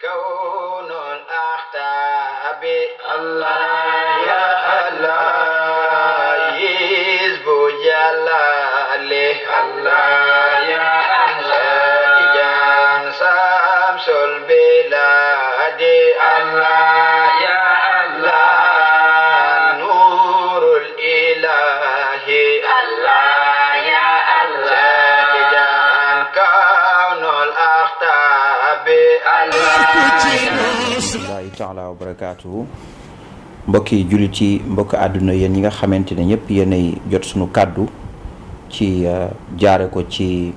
كون الأحتاب الله يا الله يزب جلاله الله يا الله جان شمس البلاد الله يا الله نور الإله الله يا الله جان كون الأحتاب Allaahi taala wa barakaatuhu. Mbokki jullit yi, mbokk àdduna, yéen ñi nga xamante ne ñëpp yéenay jot sunu kàddu ci jaare ko ci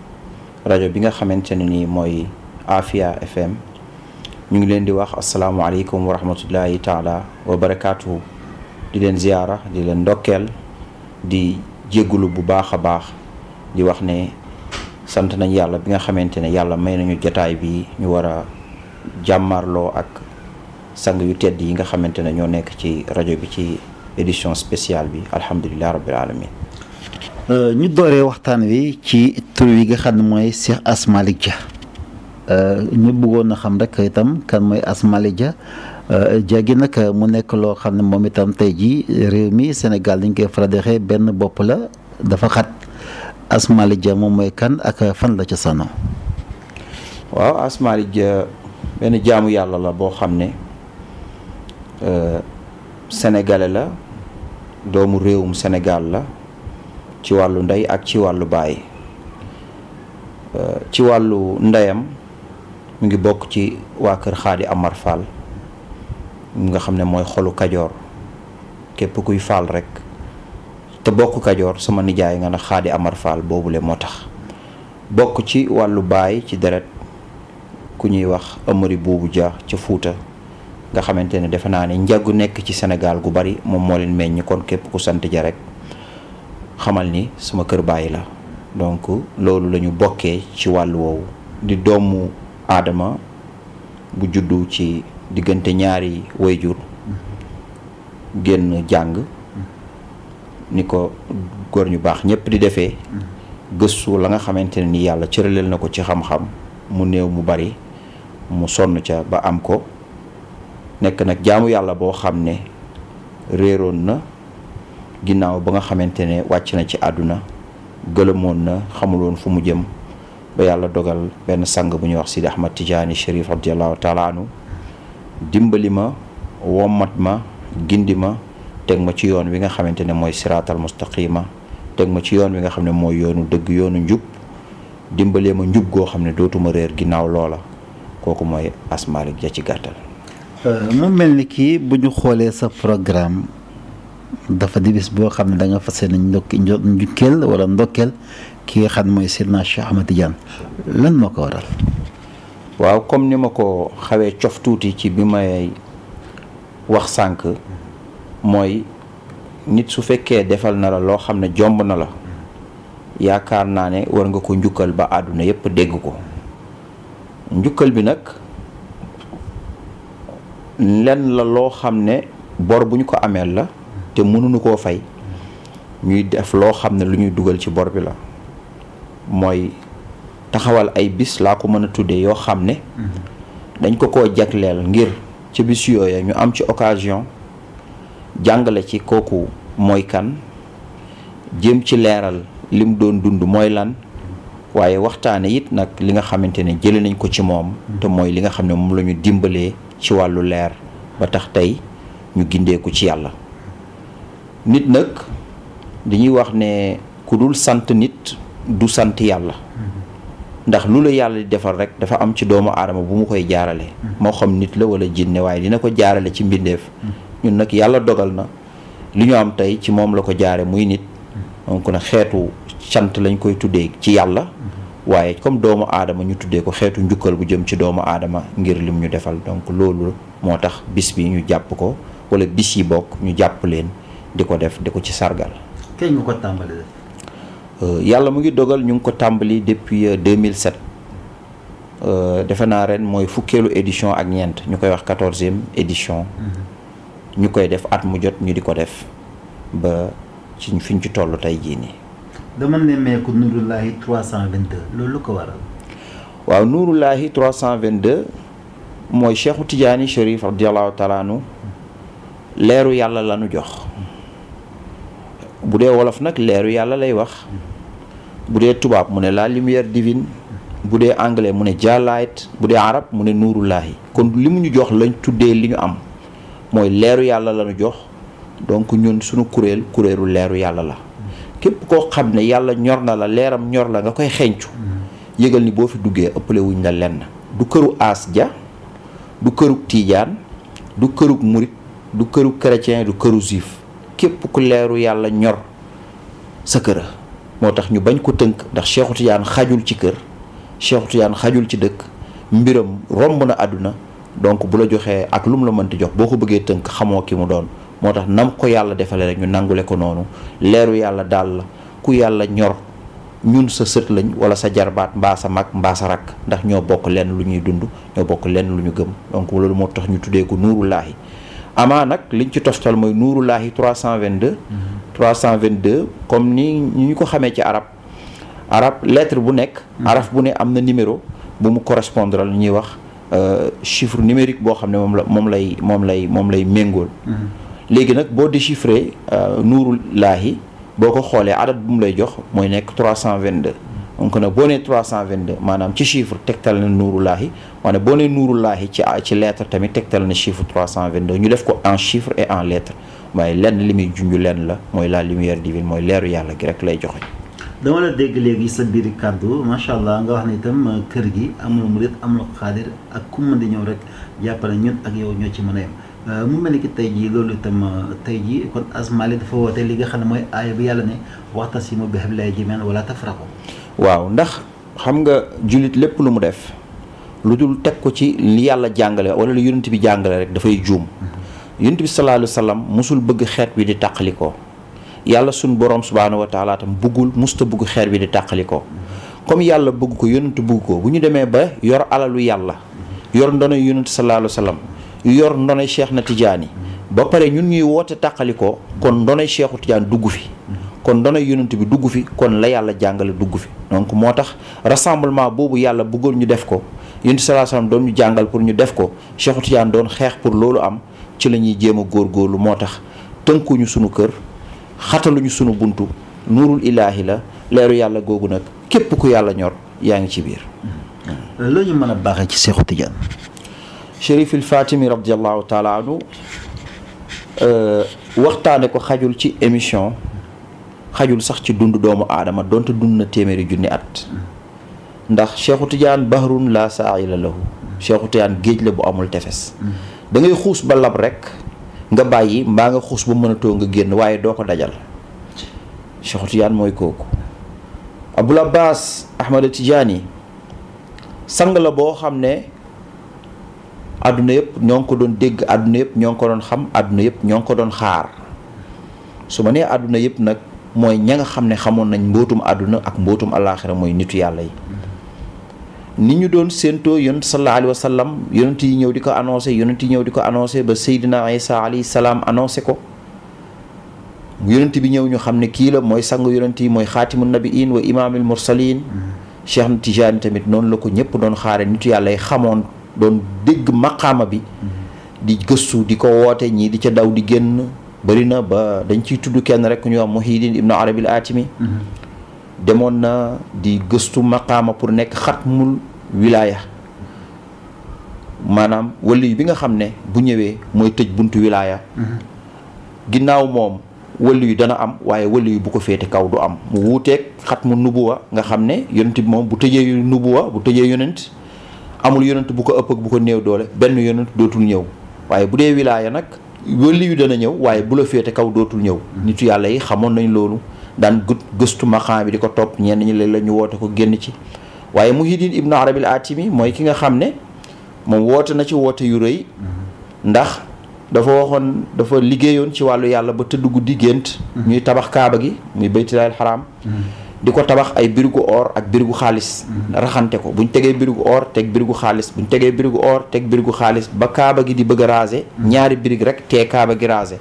rajo bi nga xamante ne nii mooy Afia FM, ñu ngi leen di wax asalaamualeykum wa rahmatullahi taala wa barakaatuhu. di leen ziyaara, di leen ndokkeel, di jéggulu bu baax a baax, di wax ne sant nañ yàlla bi nga xamante ne yàlla may nañu jataay bi ñu war a jàmmarloo ak sang yu tedd yi nga xamante ne ñoo nekk ci rajo bi ci édition spéciale bi. alhamdulilah rabbil alamin. ñu dooree waxtaan wi ci tur wi nga xam ne mooy Cheikh Ass Malick Dia. ñu bëggoon a xam rek itam kan mooy Ass Malick Dia. Dia gi nag mu nekk loo xam ne moom itam tey jii réew mi Sénégal dañ koy faral di waxee benn bopp la dafa xat. Ass Malick Dia moom mooy kan ak fan la ca sano. waaw Ass Malick Dia benn jaamu yàlla la boo xam ne sénégalais la, doomu réewum Sénégal la ci wàllu ndey ak ci wàllu baay. ci wàllu ndeyam mu ngi bokk ci waa kër Xaadi Amar Fall nga xam ne mooy xolu Kajoor. képp kuy Fall rek te bokk Kajoor sama nijaay nga na Xaadi Amar Fall boobule moo tax. bokk ci wàllu baay ci deret ku ñuy wax Amari Buubu Dia ca Fuuta nga xamante ne defe naa ne njàggu nekk ci Sénégal gu bari moom moo leen meññ, kon képp ku sant Dia rek xamal ni sama kër baay la. donc loolu la ñu bokkee ci wàllu woowu, di doomu aadama bu juddu ci diggante ñaari wayjur génn jàng ni ko góor ñu baax ñëpp di defee, gëstu la nga xamante ne ni yàlla cëraleel na ko ci xam-xam, mu néew mu bari mu sonn ca ba am ko. nekk nag jaamu yàlla boo xam ne réeroon na ginnaaw ba nga xamante ne wàcc na ci àdduna, gëlëmoon na, xamuloon fu mu jëm, ba yàlla dogal benn sang bu ñuy wax Sidi Ahmad Tijaani Chérif radiallahu taala anhu dimbali ma, wommat ma, gindi ma, teg ma ci yoon wi nga xamante ne mooy siraatal mustaqima, teg ma ci yoon wi nga xam ne mooy yoonu dëgg, yoonu njub, dimbalee ma njub goo xam ne dootuma réer ginnaaw loola. kooku mooy Ass Malick Dia ci gàttal. mu mel ni kii bu ñu xoolee sa programme dafa di bis boo xam ne da nga fas yéene njukkeel wala ndokkeel ki nga xam ne mooy Seydina Cheikh Ahmad Tidiane, lan moo ko waral. waaw comme ni ma ko xawee cof tuuti ci bi may wax sànq, mooy nit su fekkee defal na la loo xam ne jomb na la, yaakaar naa ne war nga ko njukkal ba àdduna yépp dégg ko. njukkal bi nag lenn la loo xam ne bor bu ñu ko ameel la te mënuñu koo fay, ñuy def loo xam ne lu ñuy dugal ci bor bi la. mooy taxawal ay bis laa ko mën a tuddee yoo xam ne dañ ko koo jagleel ngir ci bis yooya ñu am ci occasion jàngale ci kooku mooy kan, jéem ci leeral lim doon dund mooy lan, waaye waxtaane it nag li nga xamante ne jëlee nañ ko ci moom te mooy li nga xam ne moom la ñu dimbalee ci wàllu leer ba tax tey ñu gindeeku ci yàlla. nit nag dañuy wax ne ku dul sant nit du sant yàlla, ndax lu la yàlla di defal rek dafa am ci doomu aadama bu mu koy jaarale, moo xam nit la wala jinne, waaye dina ko jaarale ci mbindeef. ñun nag yàlla dogal na li ñu am tey ci moom la ko jaare muy nit, donc nag xeetu sant lañ koy tuddee ci yàlla, waaye comme doomu aadama ñu tuddee ko xeetu njukkal bu jëm ci doomu aadama ngir lim ñu defal. donc loolu moo tax bis bi ñu jàpp ko, wala bis yi bokk ñu jàpp leen di ko def, di ko ci sargal. kañ nga ko tàmbali def. yàlla mu ngi dogal ñu ngi ko tàmbali depuis 2007. defe naa ren mooy fukkeelu édition ak ñeent, ñu koy wax 14e édition. ñu koy def at mu jot ñu di ko def ba ci fiñ ci toll tey jii nii. dama nemmeeku Nuurullaahi 322 loolu lu ko waral. waaw Nuurullaahi 322 mooy Cheikhu Tidiane Chérif radiallahu taala anhu leeru yàlla la nu jox. bu dee wolof nag leeru yàlla lay wax. bu dee tubaab mu ne la lumière divine. bu dee anglais mu ne jàllaayit. bu dee arab mu ne nuurullaahi. kon li mu ñu jox lañ tuddee li ñu am mooy leeru yàlla la ñu jox donc ñun suñu kuréelu leeru yàlla la. képp koo xam ne yàlla ñor na la leeram ñor la nga koy xencu yëgal ni boo fi duggee ëppale wuñ la lenn. du këru aas ja du kërug tiijaan du kërug murit du kërug chrétien du këru juif képp ku leeru yàlla ñor sa kër moo tax ñu bañ ko tënk ndax Cheikhu Tidiane xajul ci kër Cheikhu Tidiane xajul ci dëkk mbiram romb na àdduna donc bu la joxee ak lu mu la mënti jox boo ko bëggee tënk xamoo ki mu doon moo tax nam ko yàlla defale rek ñu nangule ko noonu leeru yàlla daal la ku yàlla ñor ñun sa sët lañ wala sa jarbaat mbaa sa mag mbaa sa rakk ndax ñoo bokk lenn lu ñuy dund ñoo bokk lenn lu ñu gëm donc loolu moo tax ñu tuddee ko nuurullaahi amaa nag liñ ci toftal mooy nuurullaahi 322 322 comme ni ñu ko xamee ci arab lettre bu nekk araf bu ne am na numéro bu mu correspondre lu ñuy wax chiffre numérique boo xam ne moom lay méngool léegi nag boo déchiffré nuurullaahi boo ko xoolee adat bu mu lay jox mooy nekk 322 donc nag boo nee 322 maanaam ci chiffre tegtal na nuurullaahi waane boo nee nuurullaahi ci lettre tamit tegtal na chiffre 322 ñu def ko en chiffre et en lettre waaye lenn li muy junj lenn la mooy la lumière divine mooy leeru yàlla gi rek lay joxe. dama la dégg léegi sa biir kàddu macha allah nga wax ne itam kër gi amul murit amul xaadir ak ku mën di ñëw rek jàppale ñun ak yow ñoo ci mën a yem. mu mel ni ki tey jii loolu itam tey jii kon Asmali dafa woote li nga xam ne mooy aaya bi yàlla ne wa'tasimu bi hablillahi jamii'an wala tafarraqu. waaw ndax xam nga jullit lépp lu mu def lu dul teg ko ci li yàlla jàngale wala lu yonent bi jàngale rek dafay juum. yonent bi sallallahu alayhi wa sallam musul bëgg xeet bi di tàqalikoo yàlla suñ borom subhaanahu wa taala tam musta bëgg xeet bi di tàqalikoo comme yàlla bëgg ko yonent bëgg ko bu ñu demee ba yor alalu yàlla yor ndono yonent sallallahu alayhi wa sallam yor ndonay Cheikh na Tidiane ba pare ñun ñuy woote tàqalikoo kon ndonay Cheikhu Tidiane dugg fi kon ndonay yonent bi dugg fi kon la yàlla jàngale dugg fi donc moo tax rassemblement boobu yàlla bëggoon ñu def ko yonent sallallahu alayhi wa sallam doon ñu jàngal pour ñu def ko Cheikhu Tidiane doon xeex pour loolu am ci la ñuy jéem a góorgóorlu moo tax tënkuñu sunu kër xataluñu sunu buntu nuurul ilaahi la leeru yàlla googu nag képp ku yàlla ñor yaa ngi ci biir. loo ñu mën a baaxee ci Cheikhu Tidiane. Chérif il Fatimi radiallahu taala anhu waxtaane ko xajul ci émission xajul sax ci dund doomu aadama donte dund na téeméeri junni at ndax Cheikhu Tidiane bahrun la saa'ila lahu Cheikhu Tidiane géej la bu amul tefes da ngay xuus ba lab rek nga bàyyi mbaa nga xuus ba mënatoo nga génn waaye doo ko dajal Cheikhu Tidiane mooy kooku Abul Abbas Ahmad Tidiane sang la boo xam ne àdduna yëpp ñoo ngi ko doon dégg àdduna yëpp ñoo ngi ko doon xam àdduna yëpp ñoo ngi ko doon xaar su ma nee àdduna yëpp nag mooy ña nga xam ne xamoon nañ mbootum àdduna ak mbootum alaaxira mooy nitu yàlla yi ni ñu doon séentoo yonent sallallahu alayhi wa sallam yonent yi ñëw di ko annoncé yonent yi ñëw di ko annoncé ba Seydina Isa alayhi salaam annoncé ko yonent bi ñëw ñu xam ne kii la mooy sang yonent yi mooy xaatimu nabiin wa imaamil mursalin Cheikh na Tidiane tamit noonu la ko ñëpp doon xaare nitu yàlla yi xamoon doon dégg maqaama bi di gëstu di ko woote ñii di ca daw di génn bëri na ba dañ ciy tudd kenn rek ku ñuy wax Muhyiddin Ibn Arabi al-Atimi demoon na di gëstu maqaama pour nekk xatmul wilaaya maanaam wali bi nga xam ne bu ñëwee mooy tëj buntu wilaaya ginnaaw moom wali yu dana am waaye wali yu bu ko féete kaw du am mu wuuteeg xatmu nubuwa nga xam ne yonent bi moom bu tëjee nubuwa bu tëjee yonent amul yonent bu ko ëpp ak bu ko néew doole benn yonent dootul ñëw waaye bu dee wilaaya nag wali yu dana ñëw waaye bu la féete kaw dootul ñëw nitu yàlla yi xamoon nañ loolu daan gëstu maqaam bi di ko topp ñenn ñi léeg la ñu woote ko génn ci waaye Muhyiddin Ibn Arabi al-Atimi mooy ki nga xam ne moom woote na ci woote yu rëy ndax dafa liggéeyoon ci wàllu yàlla ba tëdd guddi gént ñuy tabax kaaba gi muy baytullaahil xaraam di ko tabax ay birigu or ak birigu xaalis raxante ko buñ tegee birigu or teg birigu xaalis buñ tegee birigu or teg birigu xaalis ba kaaba gi di bëgg a raser ñaari birig rek tee kaaba gi raser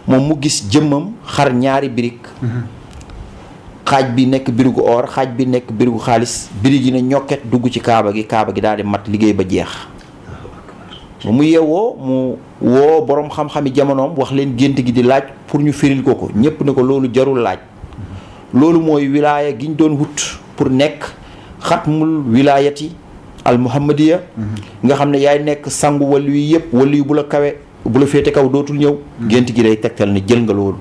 moom mu gis jëmmam xar ñaari birig xaaj bi nekk birigu or xaaj bi nekk birigu xaalis birig yi ne ñokket dugg ci kaaba gi daal di mat liggéey ba jeex ba mu yeewoo mu woo borom xam-xami jamonoom wax leen gént gi di laaj pour ñu firil ko ñépp ne ko loolu jarul laaj loolu mooy wilaaya gi ñu doon wut pour nekk xatmul wilaayati al muhammadiya nga xam ne yaay nekk sangu wàllu yi yëpp wàllu yi bu la kawe bu la féete kaw dootul ñëw gént gi day tegtal ne jël nga loolu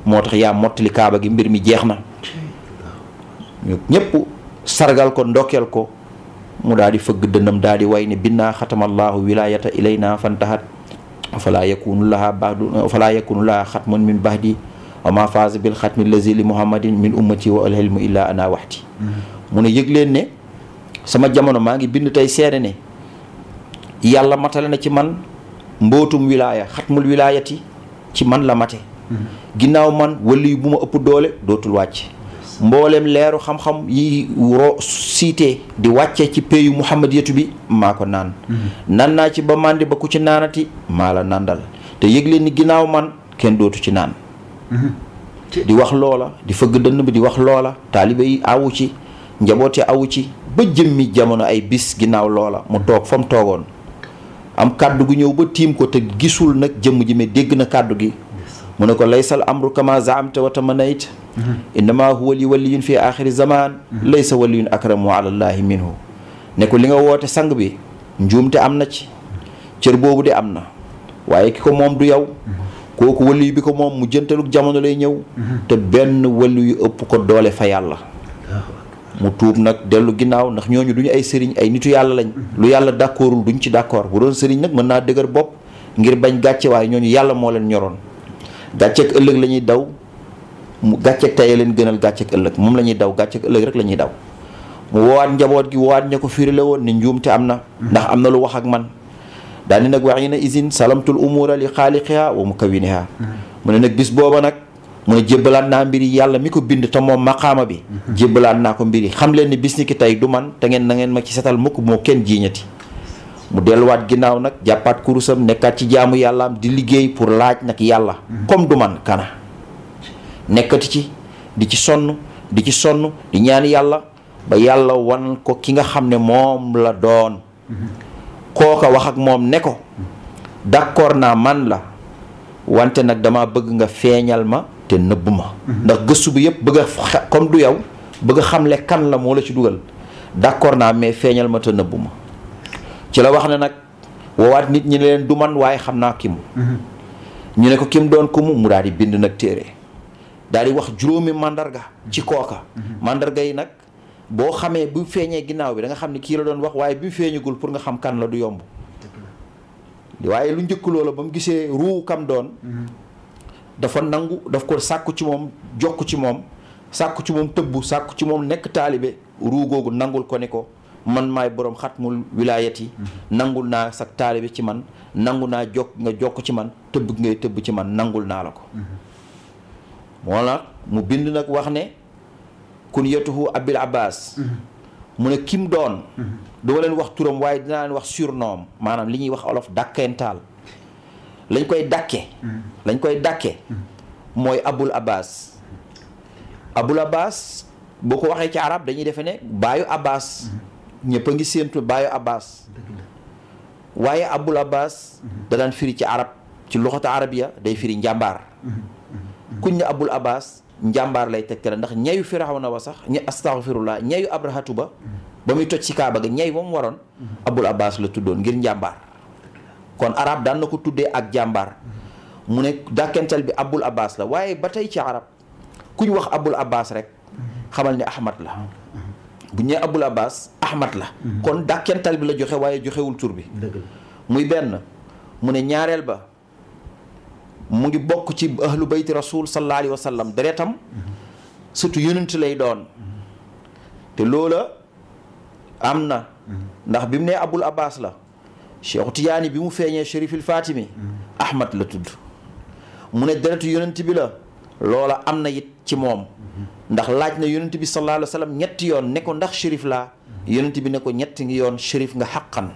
moo tax yaa mottali kaaba gi mbir mi jeex na ñëpp sargal ko ndokkeel ko mu daal di fëgg dënnam daal di way ne binnaa xatamallahu wilayata ilayna fantahat falaa yakunu laha xatmun min bahdi wa ma faasa bil xatmi lazi li muhammadin min ummati wa alhilmu illa ana waxti mu ne yëg leen ne sama jamono maa ngi bind tey seede ne yàlla matale na ci man mbootum wilaaya xatmul wilaayati ci man la mate ginnaaw man wali bu ma ëpp doole dootul wàcc mboolem leeru xam-xam yi siitee di wàcce ci péyu muhammadiyatu bi maa ko naan nan naa ci ba màndi ba ku ci naanati maa la nàndal te yëg leen ni ginnaaw man kenn dootu ci naan di wax loola di fëgg dënn bi di wax loola taalibe yi awu ci njaboote awu ci ba jëmmi jamono ay bis ginnaaw loola mu toog fa mu toogoon am kàddu gu ñëw ba tiim ko te gisul nag jëmm ji mais dégg na kàddu gi mu ne ko laysal amru kama zaamta wa tamanayt innama huwa li waliyun fi axiri zaman laysa waliyun akramu ala llahi minhu ne ko li nga woote sang bi njuumte am na ci cër boobu de am na waaye ki ko moom du yow kooku waliyu bi ko moom mu jëntaluk jamono lay ñëw te benn waliyu ëpp ko doole fa yàlla mu tuub nag dellu ginnaaw ndax ñooñu duñu ay sëriñ ay nitu yàlla lañ lu yàlla d'accordul duñ ci d'accord bu doon sëriñ nag mën naa dëgër bopp ngir bañ gàcce waaye ñooñu yàlla moo leen ñoroon gàcceeg ëllëg la ñuy daw mu gàcceeg tey leen gënal gàcceeg ëllëg moom la ñuy daw gàcceeg ëllëg rek la ñuy daw mu woowaat njaboot gi woowaat ña ko firile woon ne njuumte am na ndax am na lu wax ak man daal ni nag waxi na isin salamtul umura li xaaliqiha wa mukawiniha mu ne nag bis booba nag mu ne jébbalaat naa mbiri yàlla mi ko bind te moom maqaama bi jébbalaat naa ko mbiri xam leen ni bis ni ki tey du man te ngeen na ngeen ma ci setal mukk moo kenn jiiñati mu delluwaat ginnaaw nag jàppaat kurusam nekkaat ci jaamu yàllaam di liggéey pour laaj nag yàlla comme du man kana nekkati ci di ci sonn di ñaan yàlla ba yàlla wan ko ki nga xam ne moom la doon kooka wax ak moom ne ko d'accord naa man la wante nag dama bëgg nga feeñal ma te nëbb ma ndax gëstu bi yëpp bëgg a comme du yow bëgg a xamle kan la moo la ci dugal d'accord naa mais feeñal ma te nëbb ma ci la wax ne nag woowaat nit ñi ne leen du man waaye xam naa ki mu ñu ne ko kim doon ko mu daal di bind nag téere daal di wax juróomi mandarga ci kooka mandarga yi nag boo xamee bu feeñee ginnaaw bi da nga xam ne kii la doon wax waaye bi mu feeñagul pour nga xam kan la du yomb waaye lu njëkk loola ba mu gisee ruu kam doon dafa nangu daf ko sàkku ci moom jokk ci moom sàkku ci moom tëbbu sàkku ci moom nekk taalibe ruu googu nangul ko ne ko man maay boroom xatmul wilaayat yi nangul naa sa taalibe ci man nangu naa jokk ci man tëbb ngay tëbb ci man nangul naa la ko moo nag mu bind nag wax ne kunyatuhu abil abbas mu ne kim doon duma leen wax turam waaye dinaa leen wax surnom maanaam li ñuy wax olof dàkkentaal lañ koy dàkke mooy abul abbas boo ko waxee ci arab dañuy defe ne baayu abbas ñëpp a ngi séentu baayu abbas waaye abul abbas da daan firi ci arab ci luxata arabiya day firi njàmbaar kuñ ne abul abbas njàmbaar lay tegtale ndax ñayu firawna wa sax astaghfirullah ñayu abrahatu ba muy toj ci kaaba ga ñay moom waroon abul abbas la tuddoon ngir njàmbaar kon arab daan na ko tuddee ak jàmbaar mu ne dàkkental bi abul abbas la waaye ba tey ci arab kuñ wax abul abbas rek xamal ne ahmad la bu ñee abul abbas ahmad la kon dàkkental bi la joxe waaye joxewul tur bi muy benn mu ne ñaareel ba mu ngi bokk ci ahlu bayti rasul sallallahu alayhi wa sallam deretam surtout yonent lay doon te loola am na ndax bi mu nee abul abbas la cheikhu tijaani bi mu feeñee chérifil fatimi ahmad la tudd mu ne deretu yonent bi la loola am na it ci moom ndax laaj na yonent bi sallallahu alayhi wa sallam ñetti yoon ne ko ndax chérif laa yonent bi ne ko ñetti ngi yoon chérif nga xaqan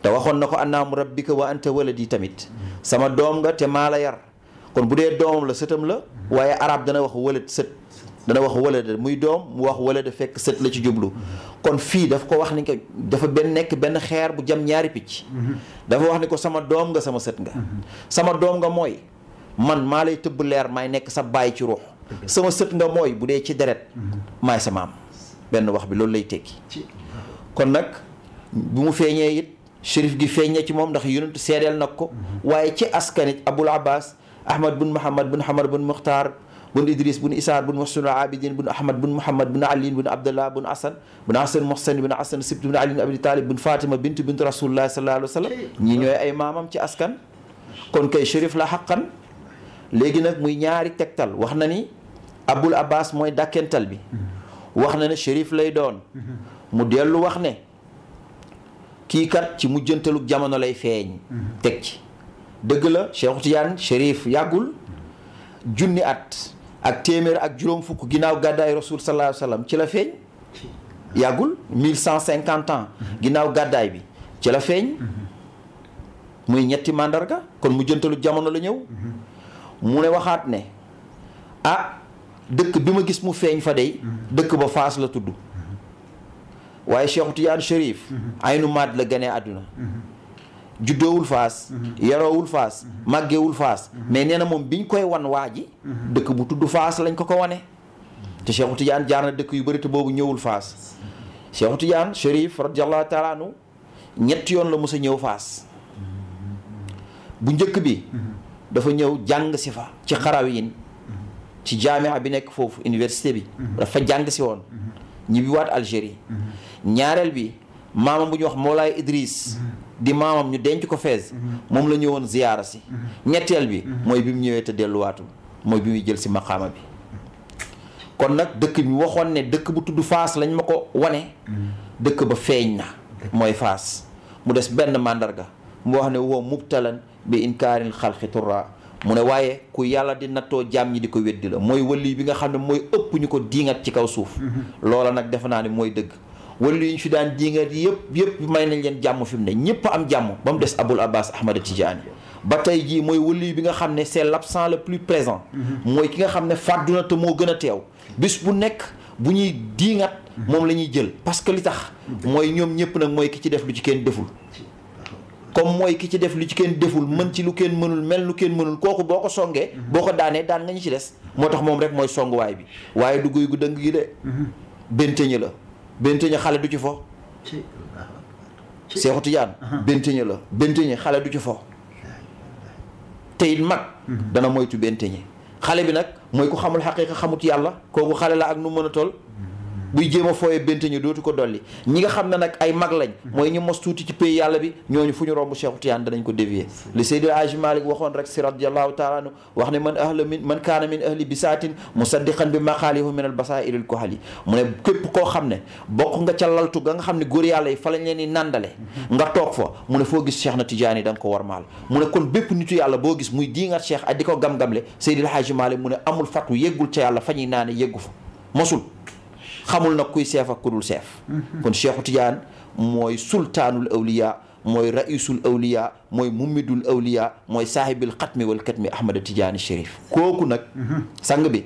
te waxoon na ko annaamu rabbika wa anta waladi tamit sama doom nga te maa la yar kon bu dee doomam la sëtam la waaye arab dana wax walad sët dana wax walada muy doom mu wax walada fekk sët la ci jublu kon fii daf ko wax ni ko dafa nekk benn xeer bu jam ñaari picc dafa wax ni ko sama doom nga sama sët nga sama doom nga mooy man maa lay tëbb leer maay nekk sa baay ci ruux sama sët nga mooy bu dee ci deret maay sa maam benn wax bi loolu lay tekki kon nag bu mu feeñee it shérif gi feeñee ci moom ndax yonent seedeel nag ko waaye ci askanit Abul Abbas Ahmad bun Muhammad bun Hamar bun Muxtaar bun Idris bun Isaar bun Muhsinul Abidin bun Ahmad bun Muhammad bun Ali bun Abdallah bun Asan bun Asan Muhsin bun Asan Sibt bun Ali bun Abi Talib bun Fatima bint Rasulullah sallallahu alayhi wa sallam ñii ñooy ay maamam ci askan kon kay shérif la xaqan léegi nag muy ñaari tegtal wax na ni Abul Abbas mooy dàkkental bi wax na ne shérif lay doon mu dellu wax ne kii kat ci mujjantalug jamono lay feeñ teg ci dëgg la Cheikh Tidiane shérif yàggul junni at ak téeméer ak juróom fukk ginnaaw gàddaay rasul sallallahu alayhi wa sallam ci la feeñ yàggul 1150 ans ginnaaw gàddaay bi ci la feeñ muy ñetti màndarga kon mujjantalug jamono la ñëw mu ne waxaat ne dëkk bi ma gis mu feeñ fa dey dëkk ba Faas la tudd waaye Cheikh Tidiane Chérif Aynu Maad la ganee àdduna juddoowul Faas yaroowul Faas màggeewul Faas mais nee na moom biñ koy wan waa ji dëkk bu tudd Faas lañ ko wane te Cheikh Tidiane jaar na dëkk yu bëri te boobu ñëwul Faas Cheikh Tidiane Chérif radiallahu taala anhu ñetti yoon la mos a ñëw Faas bu njëkk bi dafa ñëw jàng si fa ci Xarawiin ci jaamia bi nekk foofu université bi dafa jàng si woon ñibbi waat Algérie ñaareel bi maamam bu ñu wax Moolaay Idris di maamam ñu denc ko Fès moom la ñëwoon ziyaara si ñetteel bi mooy bi mu ñëwee te delluwaatul mooy bi muy jël si maqaama bi kon nag dëkk bi waxoon ne dëkk bu tudd Faas lañ ma ko wane dëkk ba feeñ na mooy Faas mu des benn màndarga mu wax ne woo mubtalan bi inkaaril xalqi turra mu ne waaye ku yàlla di nattoo jaam ñi di ko weddi la mooy wali bi nga xam ne mooy ëpp ñu ko diingat ci kaw suuf loola nag defe naa ne mooy dëgg wali yi ñu fi daan diingat yëpp may nañ leen jàmm fi mu ne ñëpp am jàmm ba mu des Abul Abbas Ahmad Tidiane ba tey jii mooy wali bi nga xam ne c'est l'absent le plus présent mooy ki nga xam ne fàddu na te moo gën a teew bis bu nekk bu ñuy diingat moom la ñuy jël parce que li tax mooy ñoom ñëpp nag mooy ki ci def lu ci kenn deful comme mooy ki ci def lu ci kenn deful mën ci lu kenn mënul mel lu kenn mënul kooku boo ko songee boo ko daanee daan nga ñu ci des moo tax moom rek mooy songuwaay bi waaye du guy gu dëng gi de benteñe la benteñe xale du ci fo Seexu Tijaan benteñe la benteñe xale du ci fo te it mag dana moytu benteñe xale bi nag mooy ku xamul xaqiiqa xamut yàlla kooku xale la ak nu mën a toll buy jéem a fooyee benteñe dootu ko dolli ñi nga xam ne nag ay mag lañ mooy ñu mos tuuti ci pays yàlla bi ñooñu fu ñu romb Cheikh Tidiane danañ ko dévier li Seydil Hadji Malick waxoon rek si radiallahu taala anhu wax ne man kaana min ahli bisaatin musaddiqan bi maqaalihu min al basaa'iril kuhali mu ne képp koo xam ne bokk nga ca laltu ga nga xam ne góor yàlla yi fa lañ leen di nandale nga toog fa mu ne foo gis Cheikh na Tidiane yi da nga ko war maal mu ne kon bépp nitu yàlla boo gis muy diingat Cheikh ak di ko gam-gamle Seydil Hadji Malick mu ne amul fatu yeggul ca yàlla fa ñuy naane yeggu fa mosul xamul nag kuy seef ak ku dul seef kon Cheikhu Tidiane mooy sultaanul awliya mooy raisul awliya mooy mumidul awliya mooy saahibil xatmi wal katmi Ahmad Tidiane Chérif kooku nag sang bi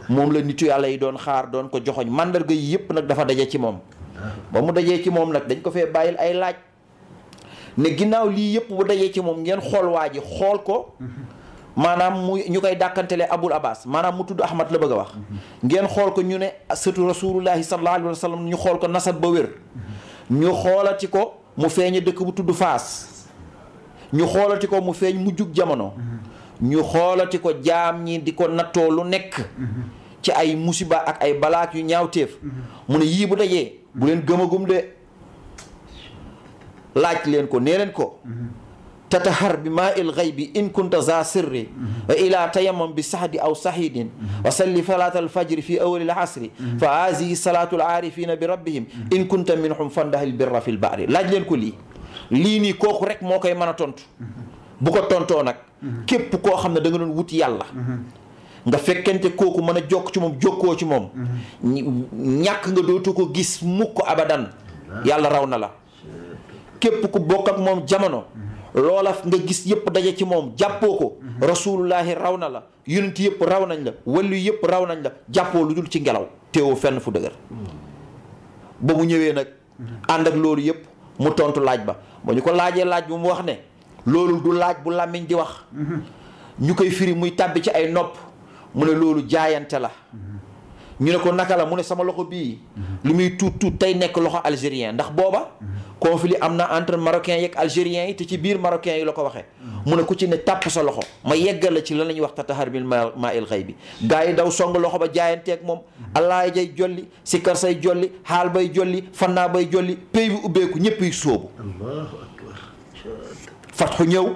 moom la nitu yàlla yi doon xaar doon ko joxoñ mandarga yi yëpp nag dafa daje ci moom ba mu dajee ci moom nag dañ ko fee bàyyil ay laaj ne ginnaaw lii yëpp bu dajee ci moom ngeen xool waa ji xool ko maanaam mu ñu koy dàkkantele Abul Abbas maanaam mu tudd Ahmad la bëgg a wax ngeen xool ko ñu ne sëtu rasulullahi sallallahu alayhi wa sallam ñu xool ko nasab ba wér ñu xoolati ko mu feeñe dëkk bu tudd Faas ñu xoolati ko mu feeñ mu jug jamono ñu xoolati ko jaam ñi di ko nattoo lu nekk ci ay musiba ak ay balaak yu ñaawteef mu ne yii bu dajee bu leen gëmagum de laaj leen ko nee leen ko tatahar bi maa il ghaybi in kunta za sirri wa ila tayammam bi sahdi aw sahidin wa salli salat alfajri fi awali alhasri fa hazihi salatu alarifina bi rabbihim in kunta minhum fandahil birra fi lbahri laaj leen ko lii nii kooku rek moo koy mën a tontu bu ko tontoo nag képp koo xam ne da nga doon wut yàlla nga fekkente kooku mën a jokk ci moom jokkoo ci moom ñàkk nga dootu ko gis mukk abadan yàlla raw na la képp ku bokk ak moom jamono loola nga gis yëpp daje ci moom jàppoo ko rasulullahi raw na la yonent yëpp raw nañ la wàllu yëpp raw nañ la jàppoo lu dul ci ngelaw teewoo fenn fu dëgër ba mu ñëwee nag ànd ak loolu yëpp mu tontu laaj ba ñu ko laajee laaj bu mu wax ne loolu du laaj bu làmmiñ di wax ñu koy firi muy tàbbi ci ay nopp mu ne loolu jaayante la ñu ne ko naka la mu ne sama loxo bii li muy tuut tey nekk loxo algérien ndax booba conflit am na entre marocains yeeg algériens yi te ci biir marocains yi la ko waxee mu ne ku ci ne tàpp sa loxo ma yeggal la ci lan la ñuy wax tatahar bil maa il xëy bi gars yi daw song loxo ba jaayanteeg moom allaay jay jolli sikkar say jolli xaal bay jolli fannaa bay jolli pay bi ubbeeku ñëpp yi sóobu allahu akbar fatxu ñëw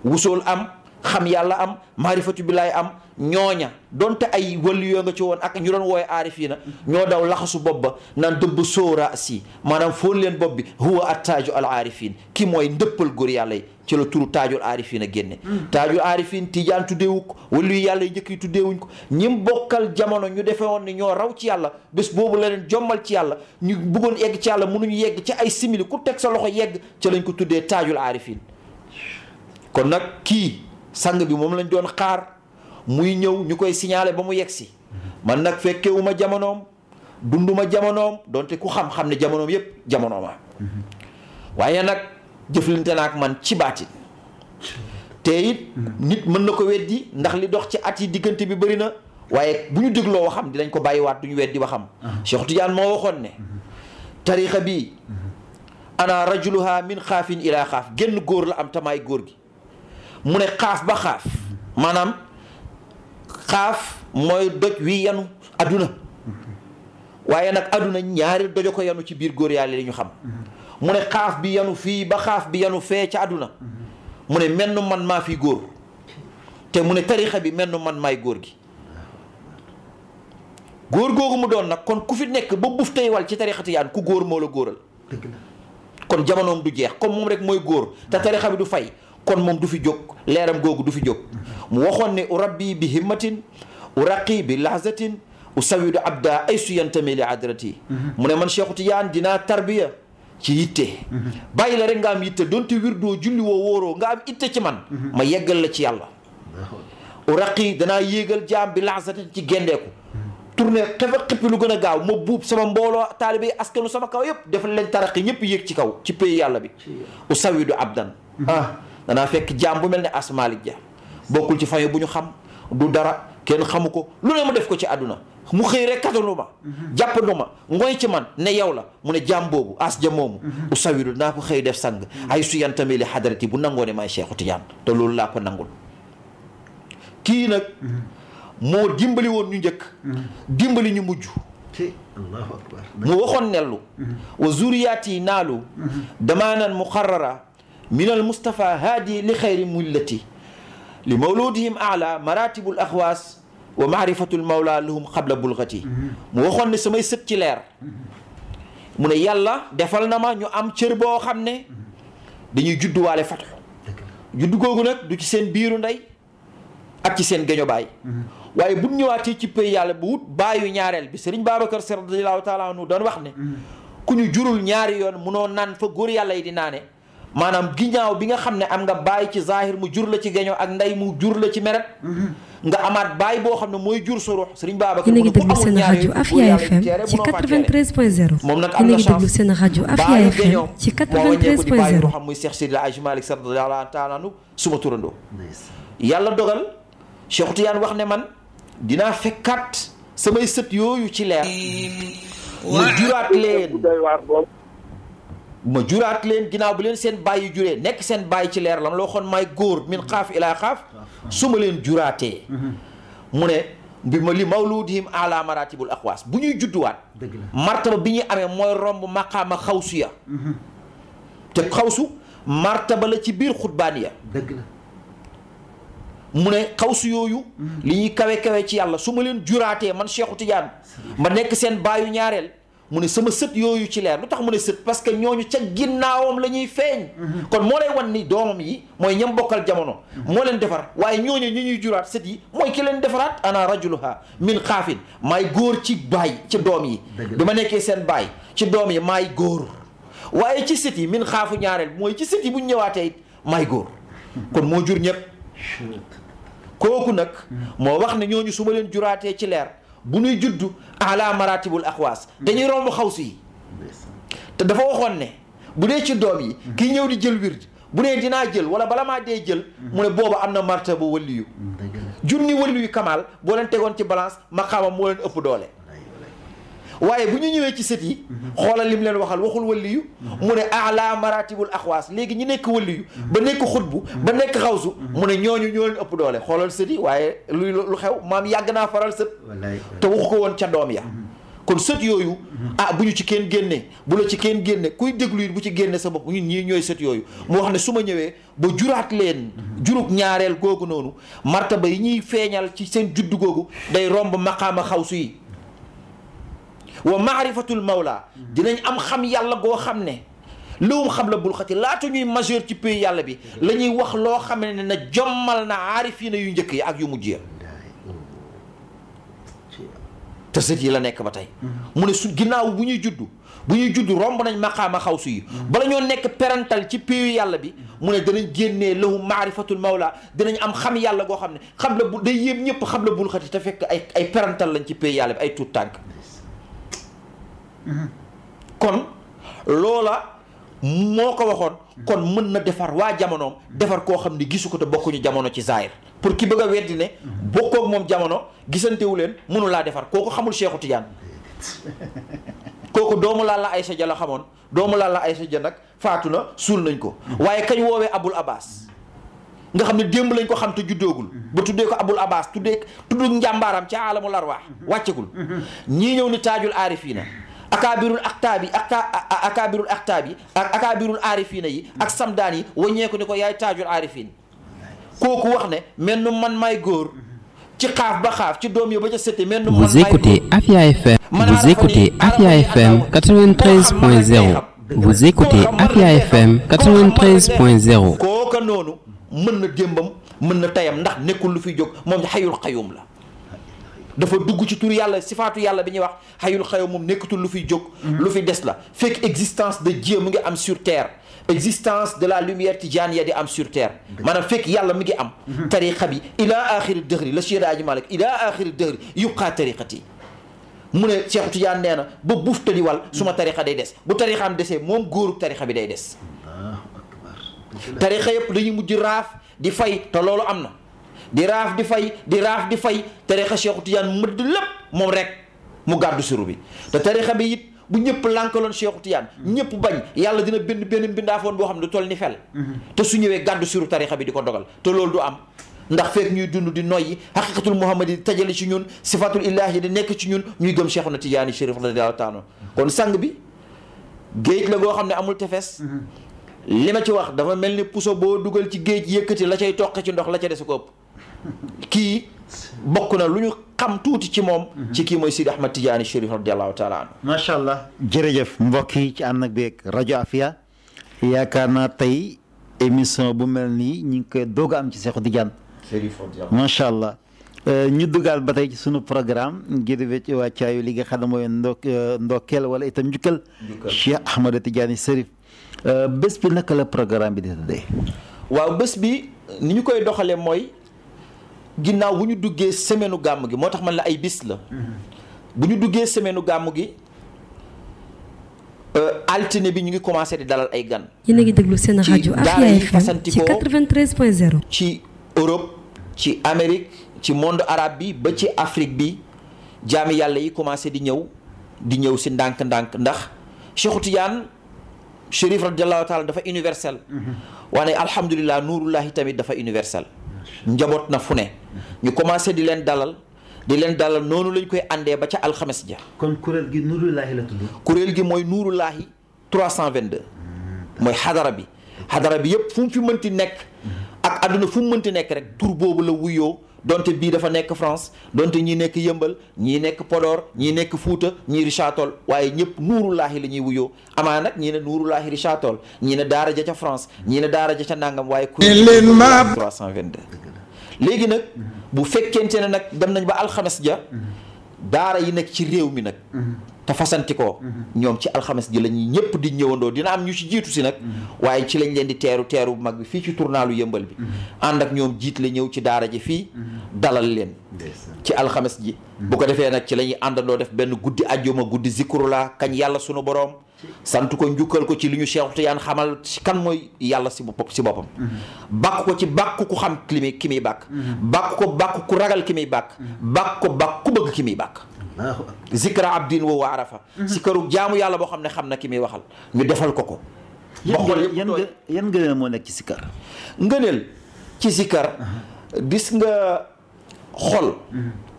wusool am xam yàlla am maarifatu billaay am ñooña donte ay wàllu yoo nga ci woon ak ñu doon wooye aarifiina ñoo daw laxasu bopp ba naan dëbb sóora si maanaam foon leen bopp bi huwa at taaju al aarifin ki mooy ndëppal góor yàlla yi ci la turu taajul aarifiina génne taajul aarifin tijaan tuddeewu ko wàllu yàlla yi njëkk yi tuddeewuñ ko ñim bokkal jamono ñu defee woon ni ñoo raw ci yàlla bés boobu la leen jommal ci yàlla ñu bëggoon yegg ci yàlla mënuñu yegg ci ay simili ku teg sa loxo yegg ca lañ ko tuddee taajul aarifin kon nag kii sang bi moom lañ doon xaar muy ñëw ñu koy signaler ba mu yegg si man nag fekkewuma jamonoom dunduma jamonoom donte ku xam-xam ne jamonoom yépp jamonooma waaye nag jëflante na ak man ci baatin te it nit mën na ko weddi ndax li dox ci at yi diggante bi bëri na waaye bu ñu dégloo waxam dinañ ko bàyyiwaat du ñu weddi waxam Cheikh Tidiane moo waxoon ne tarixa bi ana rajuluha min xaafin ila xaaf génn góor la am tamaay góor gi mu ne xaaf ba xaaf maanaam xaaf mooy doj wi yanu adduna waaye nag adduna ñaari dojo ko yanu ci biir góor yàlla li ñu xam mu ne xaaf bi yanu fii ba xaaf bi yanu fee ca adduna mu ne menn man maa fi góor te mu ne tarixa bi menn man maay góor gi góor googu mu doon nag kon ku fi nekk ba buf tey wal ci tarixa Tijaan ku góor moo la góoral kon jamonoom du jeex comme moom rek mooy góor te tarixa bi du fay kon moom du fi jóg leeram googu du fi jóg mu waxoon ne urabbi bi himmatin uraqi bi lahzatin usawidu abda ay su yantami li adrati mu ne man Cheikhu Tijaan dinaa tarbiya ci yitte bàyyi la rek nga am yitte donte wirdoo julli woo wóoroo nga am itte ci man ma yeggal la ci yàlla uraqi danaa yéegal jaam bi lahzatin ci gendeeku tourné xefa xippi lu gën a gaaw ma buub sama mbooloo taalibe yi askanu sama kaw yëpp defal leen taraqi ñëpp yéeg ci kaw ci pays yàlla bi usawidu abdan danaa fekk jaam bu mel ne Asmalik Ja bokkul ci fayo bu ñu xam du dara kenn xamu ko lu ne mu def ko ci àdduna mu xëy rek katanu ma jàppandu ma ngoy ci man ne yow la mu ne jaam boobu as ja moomu usawidu naa ko xëy def sang ay su yantami li xadarati bu nangoo ne maay Cheikhu Tidiane te loolu laa ko nangul kii nag moo dimbali woon ñu njëkk dimbali ñu mujj allahu akbar mu waxoon nellu wa zuriyaati naalu damaanan muqarrara min al Mustafa haadi li xayri mullati li mawludihim ala maratibul axwaas wa maarifatul mawla lahum xabla bulgati mu waxoon ne samay sët ci leer mu ne yàlla defal na ma ñu am cër boo xam ne dañuy judduwaale fatu juddu googu nag du ci seen biiru ndey ak ci seen geño baay waaye bu ñëwaatee ci pay yàlla bu wut baayu ñaareel bi Sëriñ Babacar Sy radiyallahu taala anhu doon wax ne ku ñu jurul ñaari yoon munoo naan fa góor yàlla yi di naane maanaam ginnaaw bi nga xam ne am nga baay ci zahir mu jur la ci geño ak ndey mu jur la ci meret nga amaat baay boo xam ne mooy jur sa ruux Sëriñ Babacar yéen a ngi déglu seen rajo Afia FM ci 93.0 moom nag am na chance seen rajo Afia FM ci 93.0 xam muy Cheikh Seydi El Hadji Malick Sy radiyallahu taala anhu suma turandoo yàlla dogal Cheikh Tidiane wax ne man dinaa fekkaat samay sët yooyu ci leer ma juraat leen ginnaaw bu leen seen bàyyi juree nekk seen bàyyi ci leer la ma la waxoon maay góor min xaaf ilaa xaaf su ma leen juraatee mu ne bi ma li mawludihim ala maratibul aqwaas bu ñuy judduwaat martaba bi ñuy amee mooy romb maqaama xawsu ya te xawsu martaba la ci biir xutbaaniya dëgg la mu ne xawsu yooyu li ñuy kawe-kawe ci yàlla su ma leen juraatee man Cheikhu Tidiane ma nekk seen baayu ñaareel mu ne sama sët yooyu ci leer lu tax mu ne sët parce que ñooñu ca ginnaawam la ñuy feeñ kon moo lay wan ni doomam yi mooy ñam bokkal jamono moo leen defar waaye ñooñu ñi ñuy juraat sët yi mooy ki leen defaraat ana rajuluha min xaafin maay góor ci baay ci doom yi bi ma nekkee seen baay ci doom yi maay góor waaye ci sët yi min xaafu ñaareel mooy ci sët yi bu ñu ñëwaatee it may góor kon moo jur ñëpp kooku nag moo wax ne ñooñu su ma leen juraatee ci leer bu ñuy juddu ala maratibul axwaas dañuy romb xawsu yi te dafa waxoon ne bu dee ci doom yi kii ñëw di jël wird bu nee dinaa jël wala bala maa dee jël mu ne booba am na martaba waliyu junni waliyu kamaal boo leen tegoon ci balance maqaama moo leen ëpp doole waaye bu ñu ñëwee ci sët yi xoolal lim leen waxul waliyu mu ne ala maratibul axwaas léegi ñi nekk waliyu ba nekk xutbu ba nekk xawsu mu ne ñooñu ñoo leen ëpp doole xoolal sët yi waaye lu xew maam yàgg naa faral sët te waxu ko woon ca doom ya kon sët yooyu bu ñu ci kenn génne bu la ci kenn génne kuy déglu it bu ci génne sa bopp ñun ñii ñooy sët yooyu mu wax ne su ma ñëwee ba juraat leen jurug ñaareel googu noonu martaba yi ñuy feeñal ci seen juddu googu day romb maqaama xawsu yi wa maarifatul mawla dinañ am xam yàlla goo xam ne lawum xam la bul xati laata ñuy majeur ci pays yàlla bi la ñuy wax loo xam ne na jommal na aarifiina yu njëkk yi ak yu mujj ya te sët yi la nekk ba tey mu ne su ginnaaw bu ñuy juddu romb nañ maqaama xawsu yi bala ñoo nekk perantal ci pays yàlla bi mu ne danañ génnee lahum maarifatul mawla dinañ am xam yàlla goo xam ne xam la bu day yéem ñëpp xam la bul xati te fekk ay perantal lañ ci pays yàlla bi ay tuut tànk kon loola moo ko waxoon kon mën na defar waa jamonoom defar koo xam ne gisu ko te bokkuñu jamono ci zaahir pour ki bëgg a weddi ne bokkoog moom jamono gisantewu leen mënu laa defar kooku xamul Cheikhu Tidiane kooku doomu Lalla Aysa Ja la xamoon doomu Lalla Aysa Ja nag faatu na suul nañ ko waaye kañ woowee Abul Abbas nga xam ne démb lañ ko xam te juddoogul ba tuddee ko Abul Abbas tudd njàmbaaram ci aalamul arwaax wàccegul ñii ñëw ni taajul aarifiina akaabirul aktaabi akaabirul aktaabi ak akaabirul aarifiina yi ak samdaan yi waññeeku ni ko yaay taajul aarifiin kooku wax ne mel nu man may góor ci xaaf ba xaaf ci doom yi ba ca sëte mel nu man Vous écoutez Afia FM. Vous écoutez Afia FM 93.0. Vous écoutez Afia FM 93.0. kooka noonu mën na démbam mën na tayam ndax nekkul lu fi jóg moom xayul xayum la dafa dugg ci tur yàlla sifaatu yàlla bi ñuy wax xayul xayum moom nekkatul lu fiy jóg lu fi des la fekk existence de Dieu mu ngi am sur terre existence de la lumière tijaaniya di am sur terre maanaam fekk yàlla mi ngi am tariqa bi ila axiri dëhri la Cheikh Aji Malik ila axiri dëhri yubqaa tariqati mu ne Cheikh Tidiane nee na ba buuf tëddiwal suma tariqa day des bu tariqaam desee moom góorub tariqa bi day des tariqa yëpp dañuy mujj raaf di fay te loolu am na di raaf di fay di raaf di fay tariqa Cheikh Tidiane mëdd lépp moom rek mu gàddu suru bi te tariqa bi it bu ñëpp lànkaloon Cheikh Tidiane ñëpp bañ yàlla dina benn mbindaafoon boo xam ne du toll ni fel te su ñëwee gàddu suru tariqa bi di ko dogal te loolu du am ndax fekk ñuy dund di noyyi haqiqatul muhammadi di tajali ci ñun sifatul ilahi di nekk ci ñun ñuy gëm Cheikh na Tidiane Chérif radiyallahu taala kon sang bi géej la goo xam ne amul tefes li ma ci wax dafa mel ni puso boo dugal ci géej yëkkati la cay toqe ci ndox la ca des ko ëpp kii bokk na lu ñu xam tuuti ci moom ci kii mooy Sidi Ahmad Tidiane Chérif radiyallahu taala anhu macha allah jërëjëf mbokk yi ci ànd ak beeg rajo Afia yaakaar naa tey émission bu mel nii ñu ngi koy doog a am ci Cheikh Tidiane macha allah ñu dugaal ba tey ci sunu programme ngir wecc wàccaayu li nga xam ne mooy ndokkeel wala itam njukkal Cheikh Ahmad Tidiane Chérif bés bi naka la programme bi di tëddee. waaw bés bi ni ñu koy doxalee mooy ginnaaw bu ñu duggee semaine gàmm gi moo tax man la ay bis la bu ñu duggee semaine gàmm gi altine bi ñu ngi commencé di dalal ay gan. yéen a ngi déglu seen rajo Afia FM ci 93.0 ci Europe ci Amérique ci monde arabe bi ba ci Afrique bi jaami yàlla yi commencé di ñëw si ndànk-ndànk ndax Cheikh Tidiane Chérif radiyallahu taala dafa universel waane alhamdulilah nuurullahi tamit dafa universel njaboot na fu ne ñu commencé di leen dalal noonu lañ koy àndee ba ca alxames ja kon kuréel gi nuurullahi la tudd. kuréel gi mooy nuurullahi 322 mooy xadara bi yëpp fu mu fi mënti nekk ak àdduna fu mu mënti nekk rek tur boobu la wuyoo donte bii dafa nekk France donte ñii nekk Yëmbal ñii nekk Podor ñii nekk Fuuta ñii Richard Toll waaye ñëpp nuurullaahi la ñuy wuyoo amaa nag ñii ne nuurullaahi Richard Toll ñii ne daara ja ca France ñii ne daara ja ca nàngam waaye kuréel 322 léegi nag bu fekkente ne nag dem nañ ba alxames ja daara yi nekk ci réew mi nag te fasanti ko ñoom ci alxames ji la ñuy ñëpp di ñëwandoo dina am ñu ci jiitu si nag waaye ci lañ leen di teeru bu mag bi fii ci tournalu yëmbal bi ànd ak ñoom jiit la ñëw ci daara ji fii dalal leen ci alxames ji bu ko defee nag ci la ñuy àndandoo def benn guddi ajjuma guddi zikrullah kañ yàlla sunu boroom sant ko njukkal ko ci li ñu Cheikh Tiyaan xamal ci kan mooy yàlla si boppam bàkk ko ci bàkk ku xam ki muy bàkk bàkk ko bàkk ku ragal ki muy bàkk bàkk ko bàkk ku bëgg ki muy bàkk zikra abdin wa arafa sikaru jaamu yàlla boo xam ne xam na ki muy waxal ñu defal ko yan ngëneel moo nekk ci sikar ngëneel ci sikar gis nga xol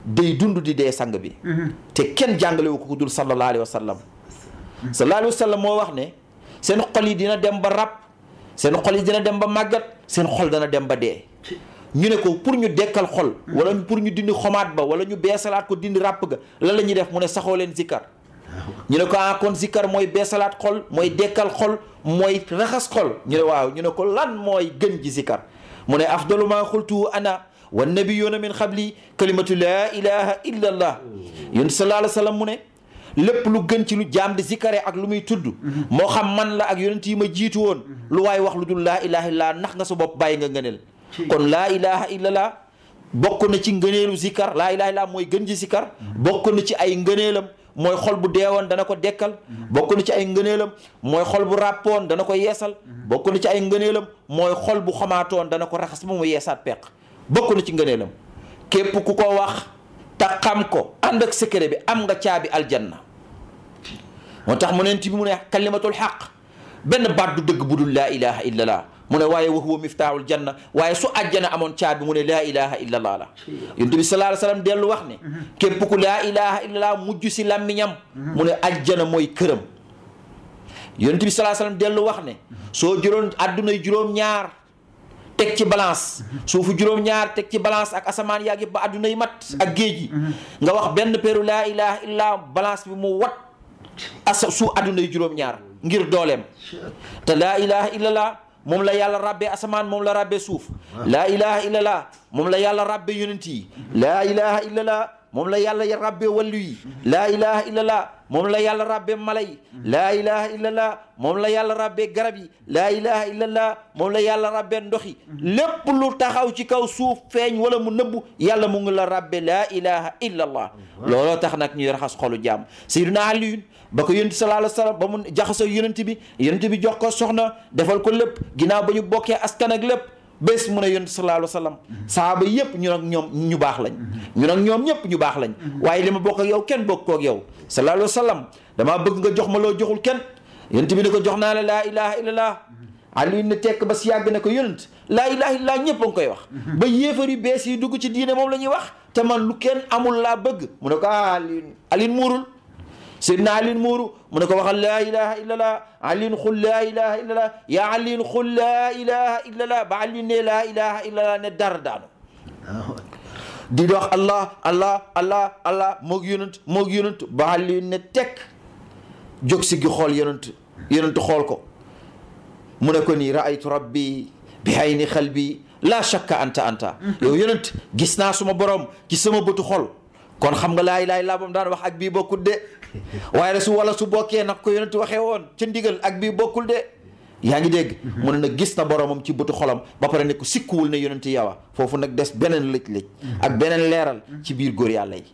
day dund di dee sang bi te kenn jàngalewu ko ku dul sallallahu alayhi wa sallam sallallahu alayhi wa sallam moo wax ne seen xol yi dina dem ba rab seen xol yi dina dem ba màggat seen xol dana dem ba dee ñu ne ko pour ñu dekkal xol wala pour ñu dindi xomaat ba wala ñu beesalaat ko dindi ràpp ga lan la ñuy def mu ne saxoo leen zikkar ñu ne ko kon zikkar mooy beesalaat xol mooy dekkal xol mooy raxas xol ñu ne waaw ñu ne ko lan mooy gën ji zikkar mu ne afdalu ma xultu ana wa nabiyuna min xabli kalimatu laa ilaha illa allah yonent sallallahu alayhi wa sallam mu ne lépp lu gën ci lu jaam di zikkare ak lu muy tudd moo xam man la ak yonent yi ma jiitu woon lu waay wax lu dul laa ilaha illa nax nga sa bopp bàyyi nga ngëneel kon laa ilaha illallah bokk na ci ngëneelu zikkar laa ilaha illallah mooy gën ji zikkar bokk na ci ay ngëneelam mooy xol bu deewoon dana ko dekkal bokk na ci ay ngëneelam mooy xol bu ràppoon dana ko yeesal bokk na ci ay ngëneelam mooy xol bu xamaatoon dana ko raxas ba mu yeesaat peq bokk na ci ngëneelam képp ku ko wax te xam ko ànd ak secret bi am nga caabi aljanna moo tax mu neen ti bi mu ne kalimatul xaq benn baat du dëgg bu dul laa ilaha illallah mu ne waaye wa huwa miftaahul janna waaye su àjjana amoon caabi mu ne laa ilaha illallah la yonent bi sallallahu alayhi wa sallam dellu wax ne képp ku laa ilaha illallah mujj si làmmiñam mu ne àjjana mooy këram yonent bi sallallahu alayhi wa sallam dellu wax ne soo jëloon addunay juróom-ñaar teg ci balance suufu juróom-ñaar teg ci balance ak asamaan yaag yëpp ba adduna yi mat ak géej gi nga wax benn peeru laa ilaha illallah balance bi mu wat su adduna yi juróom-ñaar ngir dooleem te laa ilaha illallah moom la yàlla rabbee asamaan moom la rabbee suuf laa ilaha illallah moom la yàlla rabbee yonent yi laa ilaha illallah moom la yàlla rabbee wallu yi laa ilaha illallah moom la yàlla rabbee mala yi laa ilaha illallah moom la yàlla rabbee garab yi laa ilaha illallah moom la yàlla rabbee ndox yi lépp lu taxaw ci kaw suuf feeñ wala mu nëbbu yàlla mu ngi la rabbee laa ilaha illallah looloo tax nag ñuy raxas xolu jaam Sayyidina Ali ba ko yonent sallallahu alayhi wa sallam ba mu jaxasoo yonent bi jox ko soxna defal ko lépp ginnaaw ba ñu bokkee askan ak lépp bés mu ne yonent sallallahu alayhi wa sallam sahaaba yëpp ñun ak ñoom ñu baax lañ ñun ak ñoom ñëpp ñu baax lañ waaye li ma bokk ak yow kenn bokk ko ak yow sallallahu alayhi wa sallam damaa bëgg nga jox ma loo joxul kenn yonent bi ne ko jox naa la laa ilaha illallah Ali ne tekk ba si yàgg ne ko yonent laa ilaha illallah ñëpp a ngi koy wax ba yéefar yu bees yi dugg ci diine moom la ñuy wax te man lu kenn amul laa bëgg mu ne ko Ali muurul Seydina Ali muuru mu ne ko waxal laa ilaha illallah Ali xul laa ilaha illallah yaa Ali xul laa ilaha illallah ba Ali ne laa ilaha illallah ne dara daanu di wax allah allah allah allah moog yonent ba Ali ne tekk jóg si gi xool yonent xool ko mu ne ko nii raaytu rabbi bi ayni xalbi laa shakka anta yow yonent gis naa suma borom ci sama bëtu xol kon xam nga laa ilaaha illallaah bam daan wax ak bii bokkul de waaye su bokkee nag ko yonent waxee woon ca ndigal ak bii bokkul de yaa ngi dégg mu ne nag gis na boromam ci bëtu xolam ba pare ne ko sikkuwul ne yonent yawa foofu nag des beneen lëj-lëj ak beneen leeral ci biir góor yàlla yi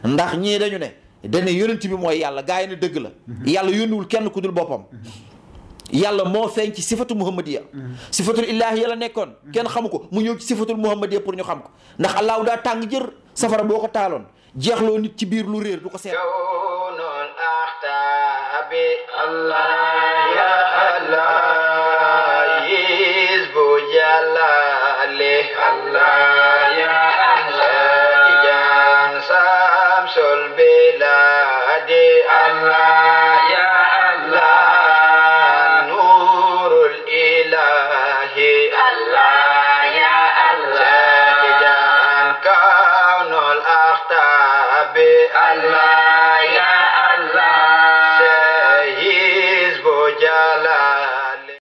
ndax ñii dañu ne yonent bi mooy yàlla gaa yi ne dëgg la yàlla yónniwul kenn ku dul boppam yàlla moo feeñ ci sifatu muhammadiya sifatul illaahi yàlla nekkoon kenn xamu ko mu ñëw ci sifatul muhammadiya pour ñu xam ko ndax allaahu daa tàng jër safara boo ko taaloon jeexloo nit ci biir lu réer du ko seet kawnul axtaabi allah ya allah yisbu jalali allah ya allah tijan samsul biladi allah ya allah nurul ilahi allah ya allah tijan kawnul axtaabi Allah